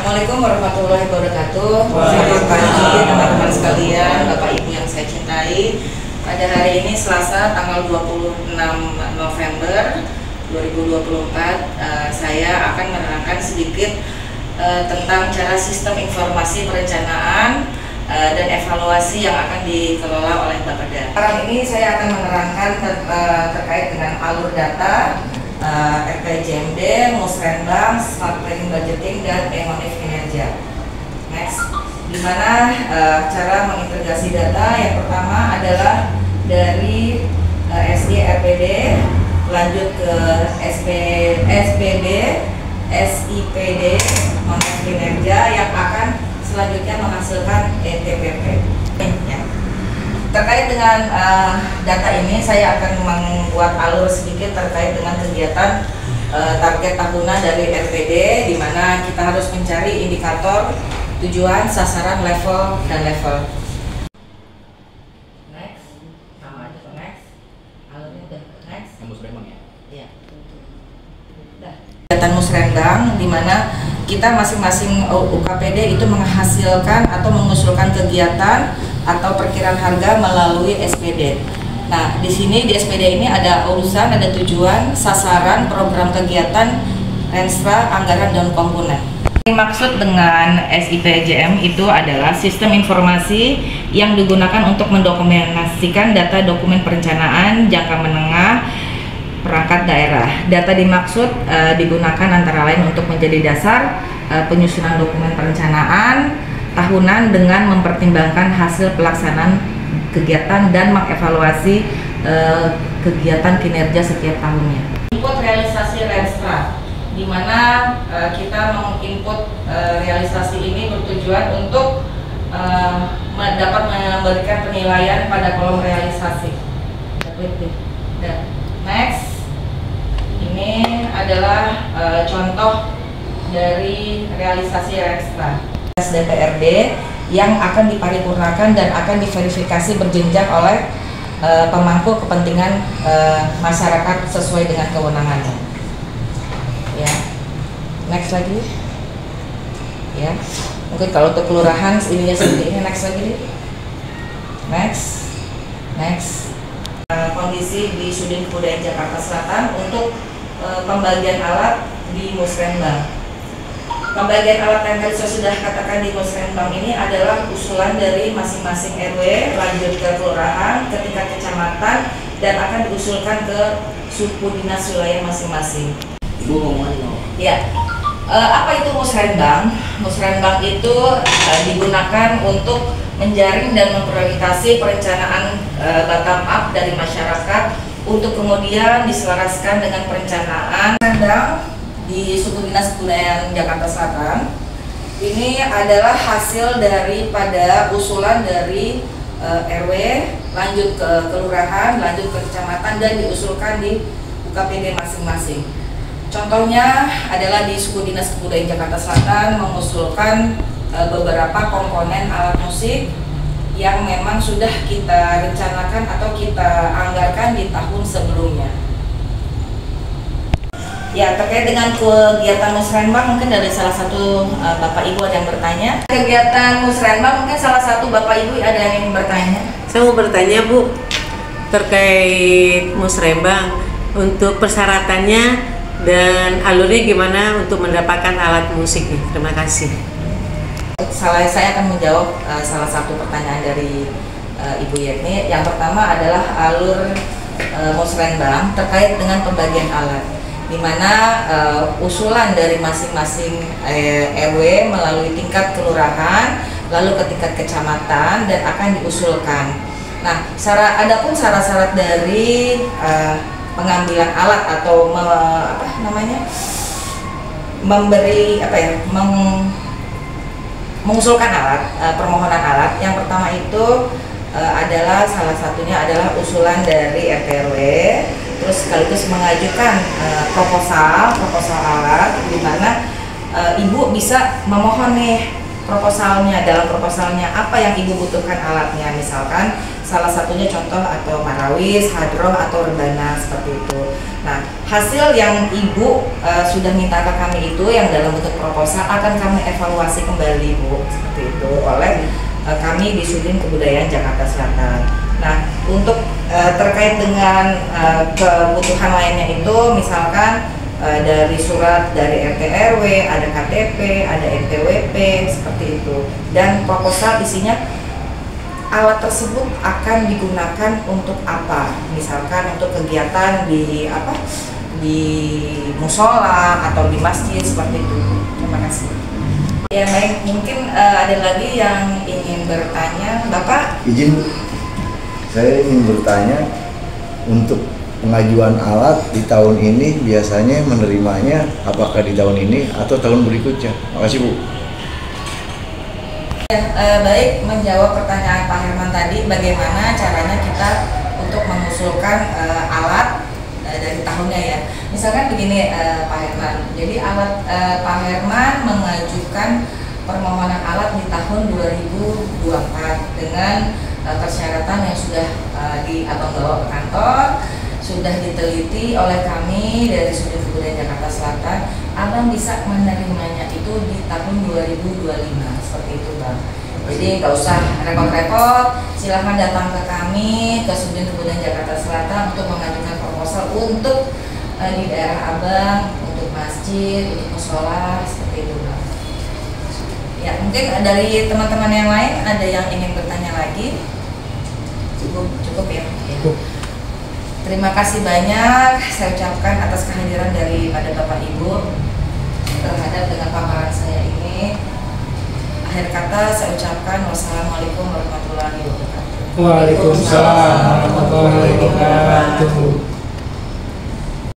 Assalamualaikum warahmatullahi wabarakatuh. Selamat pagi teman-teman sekalian, Bapak Ibu yang saya cintai. Pada hari ini Selasa tanggal 26 November 2024, saya akan menerangkan sedikit tentang cara sistem informasi perencanaan dan evaluasi yang akan dikelola oleh Bapeda. Sekarang ini saya akan menerangkan terkait dengan alur data, RPJMD, Musrenbang, Smart Planning Budgeting, dan Emotif Kinerja. Next, dimana cara mengintegrasi data yang pertama adalah dari SD RPD, lanjut ke SPB, SIPD, Emotif Kinerja yang akan selanjutnya menghasilkan ETPP. Terkait dengan data ini, saya akan membuat alur sedikit terkait dengan kegiatan target tahunan dari RPD, di mana kita harus mencari indikator, tujuan, sasaran, level, dan level. Next, sama aja ke next. Alurnya udah ke next. Musrenbang ya? Iya. Udah. Kegiatan Musrenbang, di mana kita masing-masing UKPD itu menghasilkan atau mengusulkan kegiatan atau perkiraan harga melalui SPD. Nah, di sini di SPD ini ada urusan, ada tujuan, sasaran, program kegiatan, renstra, anggaran, dan komponen. Maksud dengan SIPJM itu adalah sistem informasi yang digunakan untuk mendokumentasikan data dokumen perencanaan jangka menengah perangkat daerah. Data dimaksud digunakan antara lain untuk menjadi dasar penyusunan dokumen perencanaan tahunan dengan mempertimbangkan hasil pelaksanaan kegiatan dan mengevaluasi kegiatan kinerja setiap tahunnya. Input realisasi renstra, di mana kita menginput realisasi ini bertujuan untuk dapat memberikan penilaian pada kolom realisasi. Next, ini adalah contoh dari realisasi renstra DPRD yang akan diparipurnakan dan akan diverifikasi berjenjang oleh pemangku kepentingan masyarakat sesuai dengan kewenangannya. Ya, next lagi. Ya, mungkin kalau untuk kelurahan ininya seperti ini. Next lagi. Next. Kondisi di Sudin Kebudayaan Jakarta Selatan untuk pembagian alat di Musrenbang. Pembagian alat yang tadi saya sudah katakan di Musrenbang ini adalah usulan dari masing-masing RW, lanjut ke kelurahan, ke tingkat kecamatan, dan akan diusulkan ke suku dinas wilayah masing-masing. Ibu ngomongin ya, apa itu Musrenbang? Musrenbang itu digunakan untuk menjaring dan memprioritasasi perencanaan bottom up dari masyarakat untuk kemudian diselaraskan dengan perencanaan Musrenbang di suku dinas kebudayaan Jakarta Selatan. Ini adalah hasil daripada usulan dari RW, lanjut ke kelurahan, lanjut ke kecamatan, dan diusulkan di UKPD masing-masing. Contohnya adalah di suku dinas kebudayaan Jakarta Selatan mengusulkan beberapa komponen alat musik yang memang sudah kita rencanakan atau kita anggarkan di tahun sebelumnya. Ya, terkait dengan kegiatan Musrenbang, mungkin dari salah satu Bapak Ibu ada yang bertanya. Kegiatan Musrenbang, mungkin salah satu Bapak Ibu ada yang ingin bertanya. Saya mau bertanya, Bu, terkait Musrenbang, untuk persyaratannya dan alurnya gimana untuk mendapatkan alat musik nih? Terima kasih. Saya akan menjawab salah satu pertanyaan dari Ibu Yetni. Yang pertama adalah alur Musrenbang terkait dengan pembagian alat, di mana usulan dari masing-masing RW melalui tingkat kelurahan, lalu ke tingkat kecamatan, dan akan diusulkan. Nah, adapun syarat-syarat dari pengambilan alat atau mengusulkan alat, permohonan alat. Yang pertama itu adalah salah satunya adalah usulan dari RT/RW, terus sekaligus mengajukan proposal alat, di mana ibu bisa memohon nih proposalnya. Dalam proposalnya apa yang ibu butuhkan alatnya, misalkan salah satunya contoh atau marawis, hadroh, atau rebana seperti itu. Nah, hasil yang Ibu sudah minta ke kami itu yang dalam bentuk proposal akan kami evaluasi kembali, Bu, seperti itu oleh kami di Sudin Kebudayaan Jakarta Selatan. Nah, untuk terkait dengan kebutuhan lainnya itu misalkan dari surat dari RT RW, ada KTP, ada NPWP, seperti itu. Dan proposal isinya alat tersebut akan digunakan untuk apa? Misalkan untuk kegiatan di musola atau di masjid, seperti itu. Terima kasih. Yang lain mungkin ada lagi yang ingin bertanya, Bapak? Izin, saya ingin bertanya untuk pengajuan alat di tahun ini biasanya menerimanya apakah di tahun ini atau tahun berikutnya? Makasih, Bu. Baik, menjawab pertanyaan Pak Herman tadi, bagaimana caranya kita untuk mengusulkan alat dari tahunnya ya. Misalkan begini, Pak Herman. Jadi alat Pak Herman mengajukan permohonan alat di tahun 2024 dengan persyaratan yang sudah Abang bawa ke kantor, sudah diteliti oleh kami dari Sudin Kebudayaan Jakarta Selatan. Abang bisa menerimanya itu di tahun 2025, seperti itu, Bang. Jadi nggak usah repot-repot, silahkan datang ke kami, ke Sudin Kebudayaan Jakarta Selatan untuk mengajukan proposal untuk di daerah Abang, untuk masjid, untuk musola, seperti itu, Bang. Ya, mungkin dari teman-teman yang lain ada yang ingin bertanya lagi? Cukup ya? Ya. Terima kasih banyak saya ucapkan atas kehadiran daripada Bapak Ibu terhadap dengan paparan saya ini. Akhir kata saya ucapkan wassalamualaikum warahmatullahi wabarakatuh. Waalaikumsalam warahmatullahi wabarakatuh.